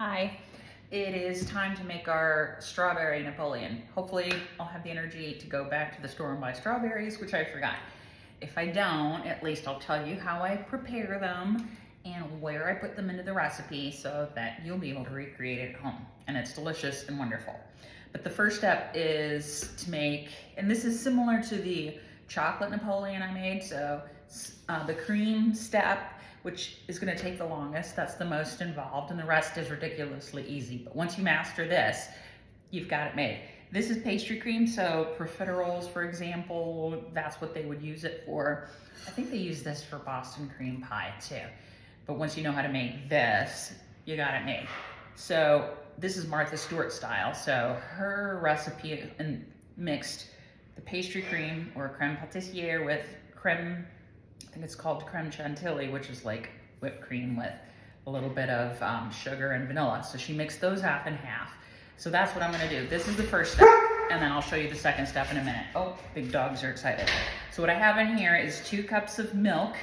Hi, it is time to make our strawberry Napoleon. Hopefully I'll have the energy to go back to the store and buy strawberries, which I forgot. If I don't, at least I'll tell you how I prepare them and where I put them into the recipe so that you'll be able to recreate it at home. And it's delicious and wonderful. But the first step is to make, and this is similar to the chocolate Napoleon I made, so the cream step, which is gonna take the longest, that's the most involved, and the rest is ridiculously easy. But once you master this, you've got it made. This is pastry cream, so profiteroles, for example, that's what they would use it for. I think they use this for Boston cream pie too. But once you know how to make this, you got it made. So this is Martha Stewart style. So her recipe mixed the pastry cream or creme pâtissière with creme, I think it's called creme chantilly, which is like whipped cream with a little bit of sugar and vanilla. So she mixed those half and half. So that's what I'm gonna do. This is the first step, and then I'll show you the second step in a minute. Oh, big dogs are excited. So what I have in here is 2 cups of milk,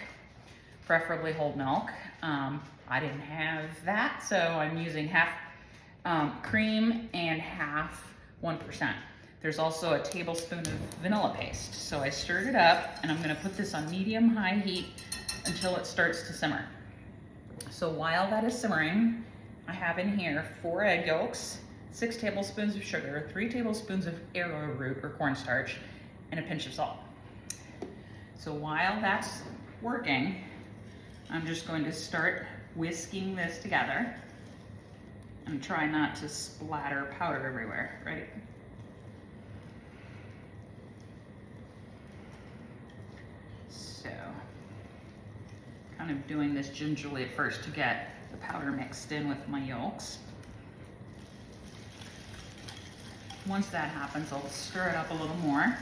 preferably whole milk. I didn't have that, so I'm using half cream and half 1%. There's also a tablespoon of vanilla paste. So I stirred it up, and I'm gonna put this on medium-high heat until it starts to simmer. So while that is simmering, I have in here 4 egg yolks, 6 tablespoons of sugar, 3 tablespoons of arrowroot or cornstarch, and a pinch of salt. So while that's working, I'm just going to start whisking this together and try not to splatter powder everywhere, right? So, kind of doing this gingerly at first to get the powder mixed in with my yolks. Once that happens, I'll stir it up a little more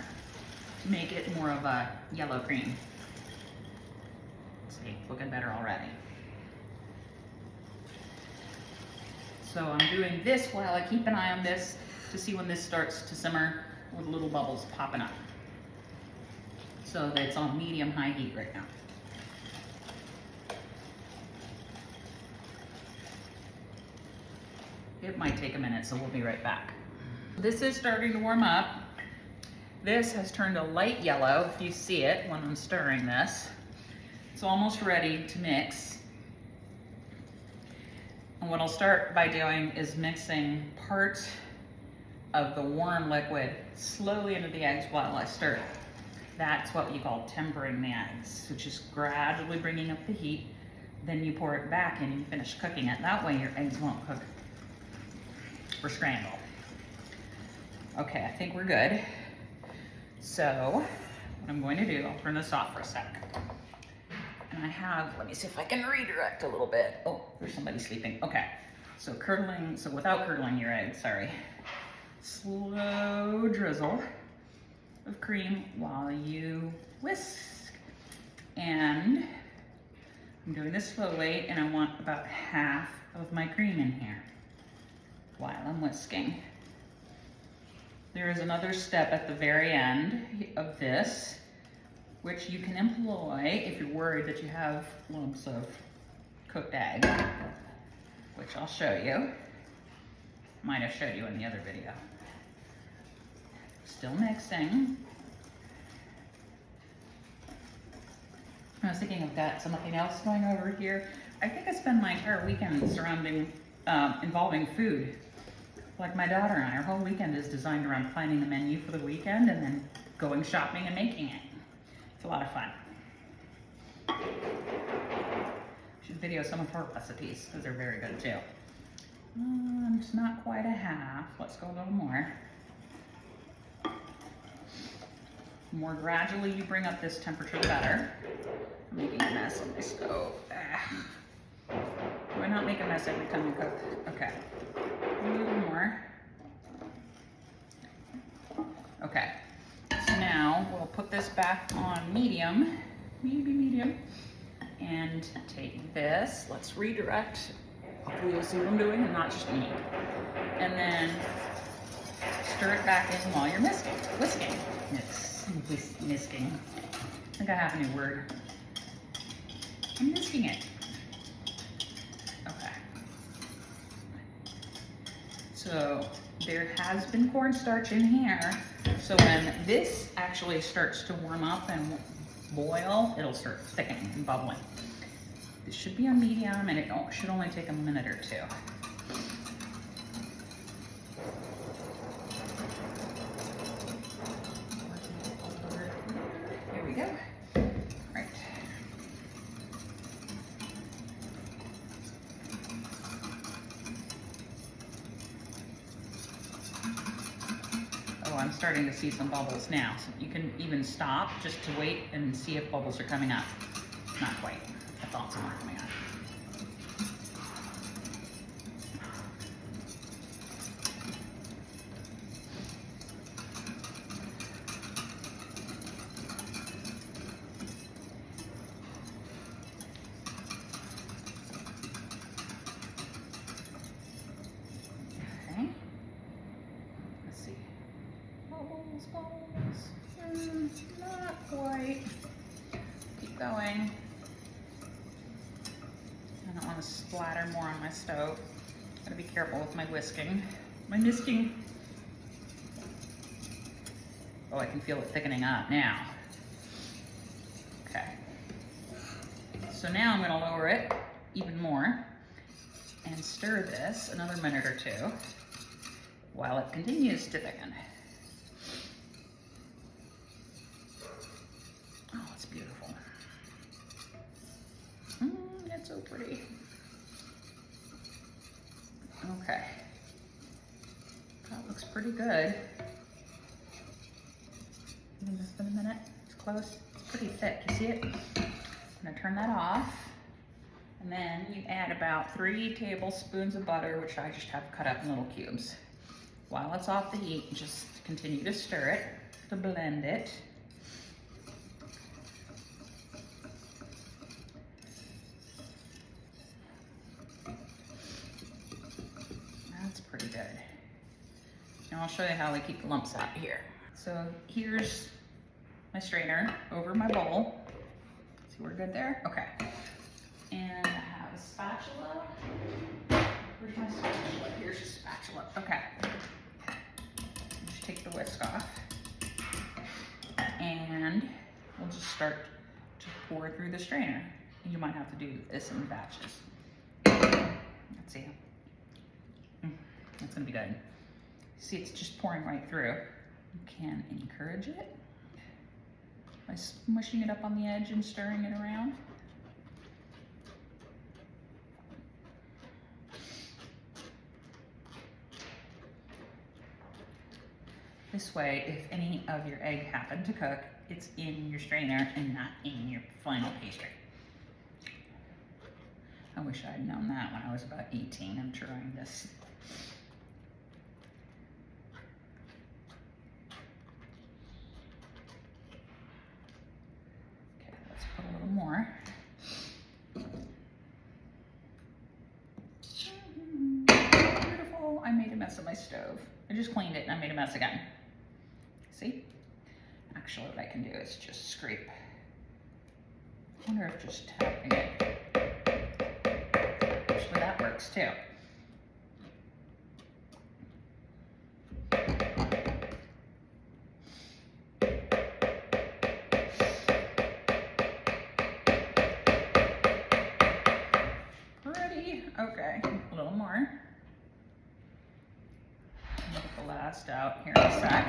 to make it more of a yellow cream. See, looking better already. So I'm doing this while I keep an eye on this to see when this starts to simmer with little bubbles popping up. So that it's on medium-high heat right now. It might take a minute, so we'll be right back. This is starting to warm up. This has turned a light yellow, if you see it when I'm stirring this. It's almost ready to mix. And what I'll start by doing is mixing part of the warm liquid slowly into the eggs while I stir it. That's what you call tempering the eggs, which is gradually bringing up the heat. Then you pour it back in and you finish cooking it. That way your eggs won't cook or scramble. Okay, I think we're good. So what I'm going to do, I'll turn this off for a sec. And I have, let me see if I can redirect a little bit. Oh, there's somebody sleeping. Okay, so without curdling your eggs, sorry. Slow drizzle of cream while you whisk. And I'm doing this slowly, and I want about half of my cream in here while I'm whisking. There is another step at the very end of this, which you can employ if you're worried that you have lumps of cooked egg, which I'll show you. Might have showed you in the other video. Still mixing. I was thinking I've got something else going over here. I think I spend my entire weekend involving food. Like my daughter and I, our whole weekend is designed around planning the menu for the weekend and then going shopping and making it. It's a lot of fun. Should video some of her recipes because they're very good too. It's not quite a half. Let's go a little more. The more gradually you bring up this temperature, the better. I'm making a mess on my stove. Do I not make a mess every time I cook? Okay. A little more. Okay. So now we'll put this back on medium, maybe medium, and take this. Let's redirect. Hopefully you'll see what I'm doing and not just me. And then stir it back in while you're whisking. Whisking. I think I have a new word. I'm whisking it. Okay. So there has been cornstarch in here. So when this actually starts to warm up and boil, it'll start thickening and bubbling. This should be on medium, and it should only take a minute or two. Here we go. Right. Oh, I'm starting to see some bubbles now. So you can even stop just to wait and see if bubbles are coming up. Not quite. I thought some were coming up. Okay. Let's see. Bubbles, bubbles. Not quite. Keep going. I don't want to splatter more on my stove. Gotta be careful with my whisking. My misting. Oh, I can feel it thickening up now. Okay. So now I'm gonna lower it even more and stir this another minute or two while it continues to thicken. Oh, it's beautiful. It's so pretty. Okay. That looks pretty good. Less than a minute. It's close. It's pretty thick. You see it? I'm gonna turn that off. And then you add about 3 tablespoons of butter, which I just have cut up in little cubes. While it's off the heat, just continue to stir it to blend it. That's pretty good. Now I'll show you how I keep the lumps out here. So here's my strainer over my bowl. See, we're good there? Okay. And I have a spatula. Where's my spatula? Here's a spatula. Okay. Just take the whisk off. And we'll just start to pour through the strainer. You might have to do this in batches. Let's see. That's gonna be good. See, it's just pouring right through. You can encourage it by smushing it up on the edge and stirring it around. This way, if any of your egg happen to cook, it's in your strainer and not in your final pastry. I wish I'd known that when I was about 18 and trying this. Okay, let's put a little more. Beautiful. I made a mess of my stove. I just cleaned it and I made a mess again. See? Actually, what I can do is just scrape. I wonder if just tapping it. Actually, that works too. Pretty. Okay, a little more. I'll get the last out here in a sec.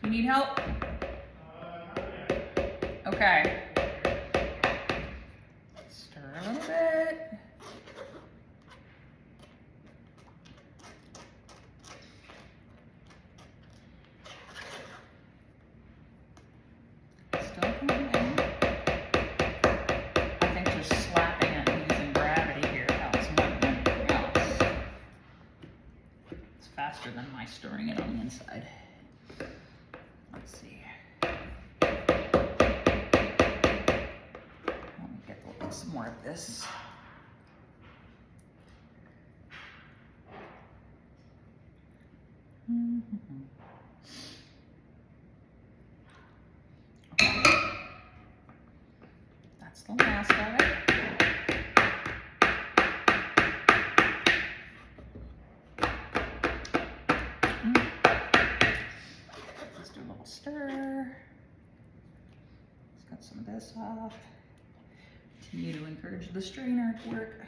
You need help? Okay. Stir a little bit. Still coming in. I think just slapping it and using gravity here helps more than anything else. It's faster than my stirring it on the inside. Let's see. Let me get some more of this. Okay. That's the last of it. Let's do a little stir. Let's cut some of this off. Continue to encourage the strainer to work.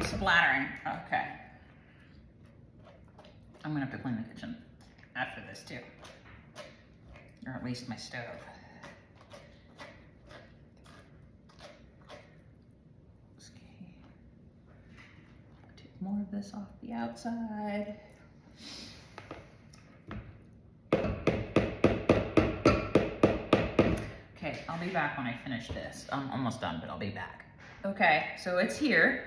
Splattering. Okay. I'm gonna have to clean the kitchen after this too. Or at least my stove. Okay. Take more of this off the outside. Okay, I'll be back when I finish this. I'm almost done, but I'll be back. Okay, so it's here.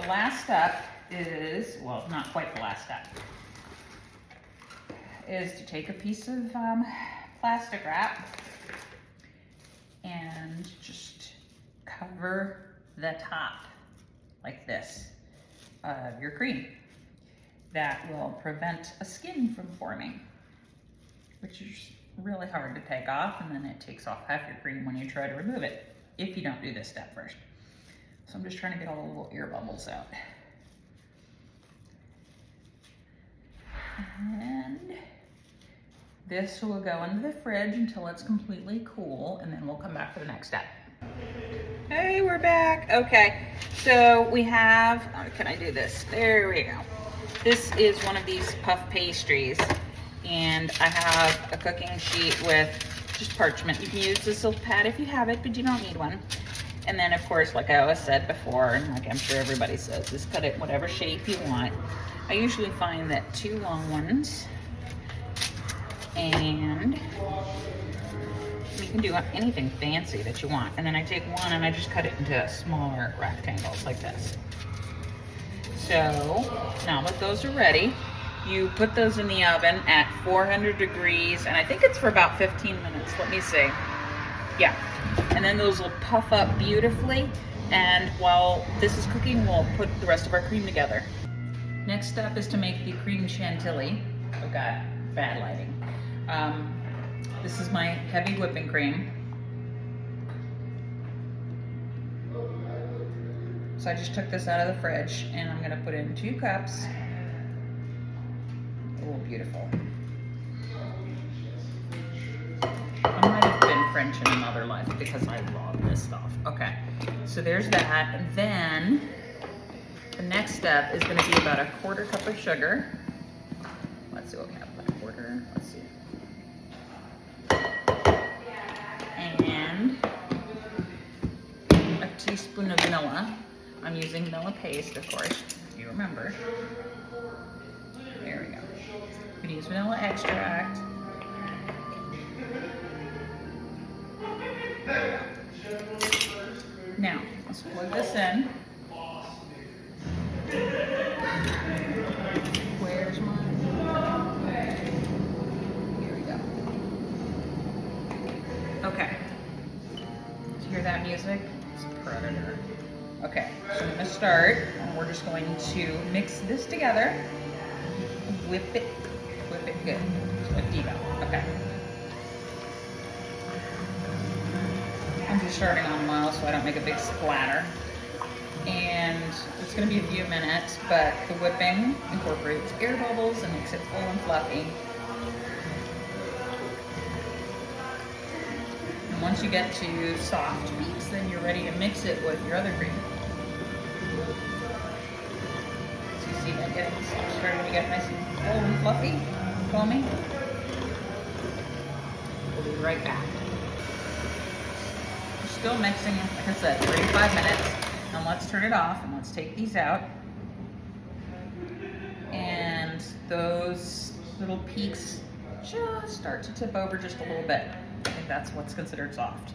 The last step is, well, not quite the last step, is to take a piece of plastic wrap and just cover the top like this of your cream. That will prevent a skin from forming, which is really hard to take off, and then it takes off half your cream when you try to remove it, if you don't do this step first. So I'm just trying to get all the little air bubbles out. And this will go into the fridge until it's completely cool, and then we'll come back for the next step. Hey, we're back. Okay, so we have, can I do this? There we go. This is one of these puff pastries, and I have a cooking sheet with just parchment. You can use a silk pad if you have it, but you don't need one. And then, of course, like I always said before, and like I'm sure everybody says, is cut it whatever shape you want. I usually find that 2 long ones, and you can do anything fancy that you want. And then I take one and I just cut it into smaller rectangles like this. So now that those are ready, you put those in the oven at 400 degrees, and I think it's for about 15 minutes. Let me see. Yeah. And then those will puff up beautifully, and while this is cooking, we'll put the rest of our cream together. Next step is to make the cream chantilly. Oh God, bad lighting. This is my heavy whipping cream. So I just took this out of the fridge, and I'm gonna put in 2 cups. Oh, beautiful. I might have been French in another life because I love this stuff. Okay, so there's that. And then the next step is gonna be about a 1/4 cup of sugar. Let's see what we have, about a 1/4, let's see. And a teaspoon of vanilla. I'm using vanilla paste, of course, if you remember. There we go. You can use vanilla extract. Now, let's plug this in. Where's mine? Here we go. Okay. Did you hear that music? It's Predator. Okay, so I'm gonna start, and we're just going to mix this together. Whip it good. So a diva. Okay. I'm just starting on mild so I don't make a big splatter. And it's gonna be a few minutes, but the whipping incorporates air bubbles and makes it full and fluffy. And once you get to soft beats, then you're ready to mix it with your other cream. So you see that getting starting to get nice and full and fluffy, foamy. We'll be right back. We're still mixing, like I said, 3 to 5 minutes. Now let's turn it off and let's take these out. And those little peaks just start to tip over just a little bit. I think that's what's considered soft.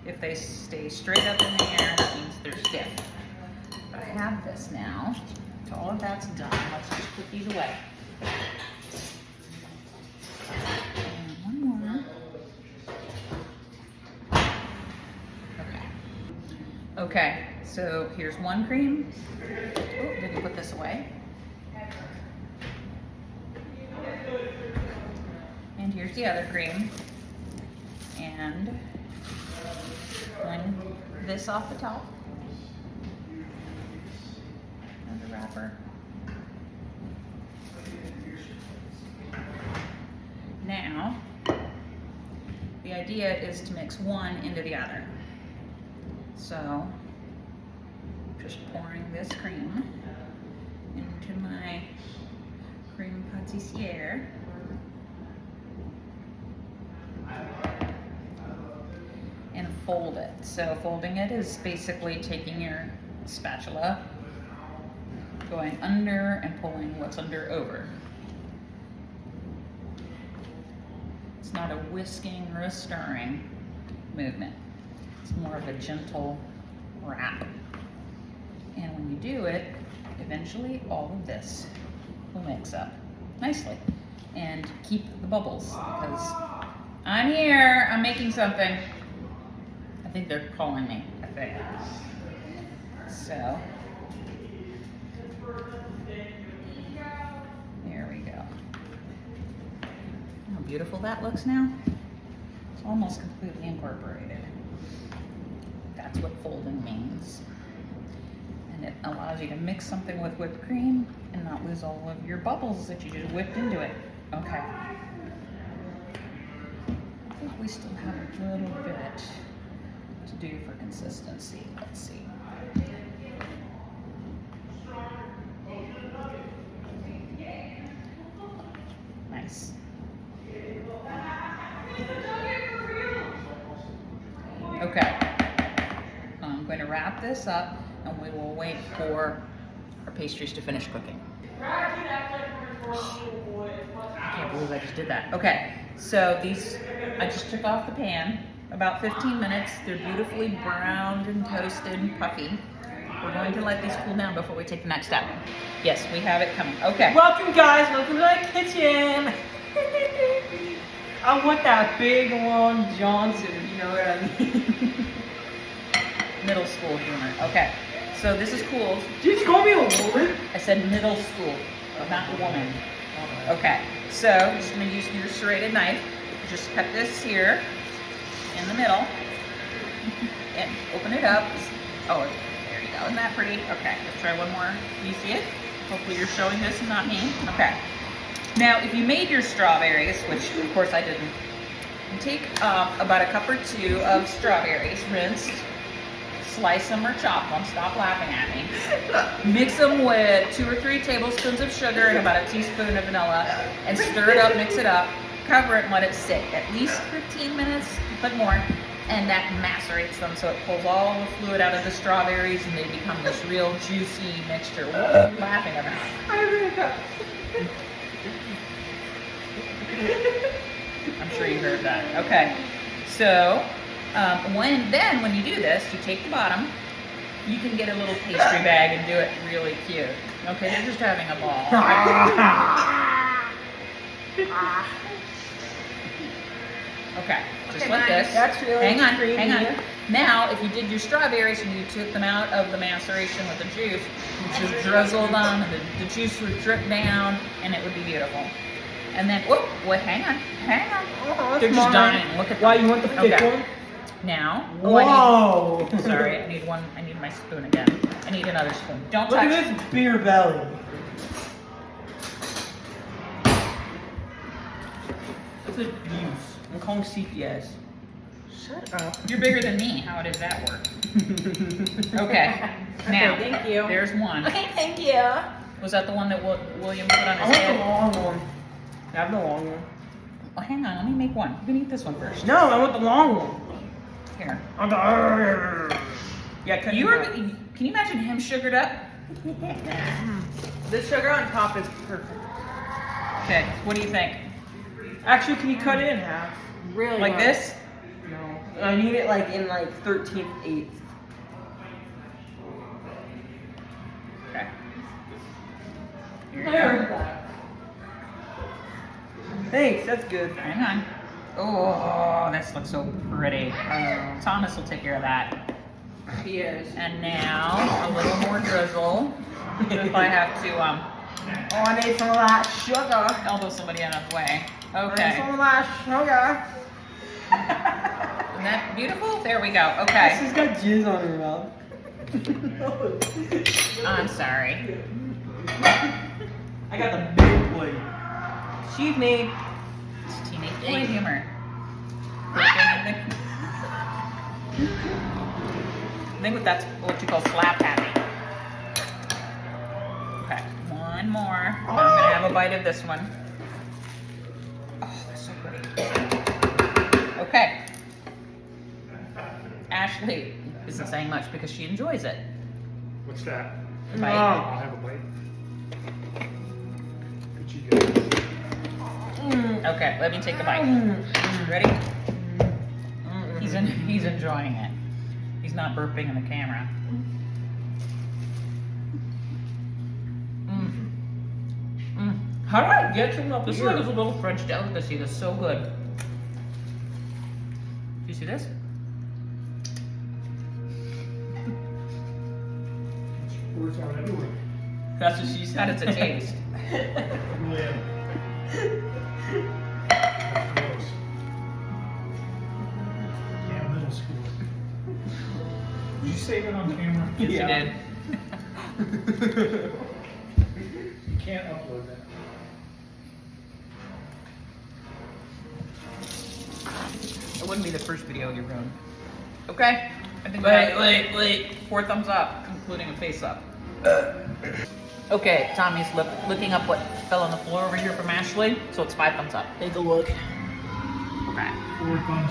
If they stay straight up in the air, that means they're stiff. But I have this now. So all of that's done. Let's just put these away. And one more. Okay. Okay, so here's one cream. Oh, let me put this away. And here's the other cream. And this off the top. Another wrapper. Now, the idea is to mix one into the other. So, just pouring this cream into my cream pâtissière. And fold it. So folding it is basically taking your spatula, going under and pulling what's under over. It's not a whisking or a stirring movement. It's more of a gentle wrap. And when you do it, eventually all of this will mix up nicely and keep the bubbles, because I'm here, I'm making something. I think they're calling me, I think. So, there we go. How beautiful that looks now. It's almost completely incorporated. That's what folding means. And it allows you to mix something with whipped cream and not lose all of your bubbles that you just whipped into it. Okay. I think we still have a little bit to do for consistency. Let's see. Nice. Okay. I'm going to wrap this up and we will wait for our pastries to finish cooking. I can't believe I just did that. Okay, so these I just took off the pan. About 15 minutes. They're beautifully browned and toasted and puffy. We're going to let these cool down before we take the next step. Yes, we have it coming. Okay. Welcome guys, welcome to my kitchen. I want that big long Johnson, you know what I mean? Middle school humor. Okay. So this is cool. Did you call me a woman? I said middle school, not woman. Okay. So I'm just going to use your serrated knife. Just cut this here in the middle and open it up. Oh, there you go. Isn't that pretty? Okay, let's try one more. You see it? Hopefully you're showing this and not me. Okay. Now, if you made your strawberries, which of course I didn't, you take about a cup or two of strawberries, rinsed, slice them or chop them, stop laughing at me. Mix them with 2 or 3 tablespoons of sugar and about a teaspoon of vanilla, and stir it up, mix it up, cover it and let it sit at least 15 minutes, but more, and that macerates them so it pulls all the fluid out of the strawberries and they become this real juicy mixture. What are you laughing about? I'm sure you heard that. Okay, so when you do this, you take the bottom, you can get a little pastry bag and do it really cute. Okay, they're just having a ball. Okay, just like this. That's really hang on. Now, if you did your strawberries and you took them out of the maceration with the juice, you just drizzle them, and the juice would drip down, and it would be beautiful. And then, whoop, wait, hang on. Oh, they're just dying. Look at them. Why, you want the thick one? Now, whoa! Sorry, I need one. I need my spoon again. I need another spoon. Don't Look touch. Look at this beer belly. It's abuse. I'm calling CPS. Shut up. You're bigger than me. How does that work? Okay. Now, Okay, thank you. there's one. Okay, thank you. Was that the one that William put on I his want the head? long one. I have the long one. Oh, hang on. Let me make one. You can eat this one first. No, I want the long one. Here. Yeah, cut You it are. out. Can you imagine him sugared up? The sugar on top is perfect. Okay. What do you think? Actually, can you cut it in half? Really? Like this? No. I need it like in like 13th, 8th. Okay. Here you There. go. Thanks, that's good. Hang on. Oh, this looks so pretty. Thomas will take care of that. He is. And now a little more drizzle. If I have to Oh, I need some of that sugar. elbow somebody out of the way. I need Okay. some of that sugar. Isn't that beautiful? There we go. This Okay. has got jizz on her mouth. I'm sorry. I got the big plate. Excuse me. It's teenage boy humor. I think that's what you call slap happy. Okay, one more. I'm gonna have a bite of this one. Oh, that's so pretty. Okay. Ashley isn't saying much because she enjoys it. What's that? Bite. I'll have a bite. Good you guys. Okay, let me take a bite. Ready? He's enjoying it. He's not burping in the camera. How do I get some up This is here? like a little French delicacy. That's so good. Do you see this? Words out everywhere. That's what she said. It's a taste. Really am. That's gross. Damn middle school. Did you say that on camera? Yes, Yeah. you did. You can't upload that. It wouldn't be the first video you ruined. Okay. I think we have Wait. 4 thumbs up, including a face up. Okay, Tommy's looking up what fell on the floor over here from Ashley, so it's 5 thumbs up. Take a look. Okay. 4 thumbs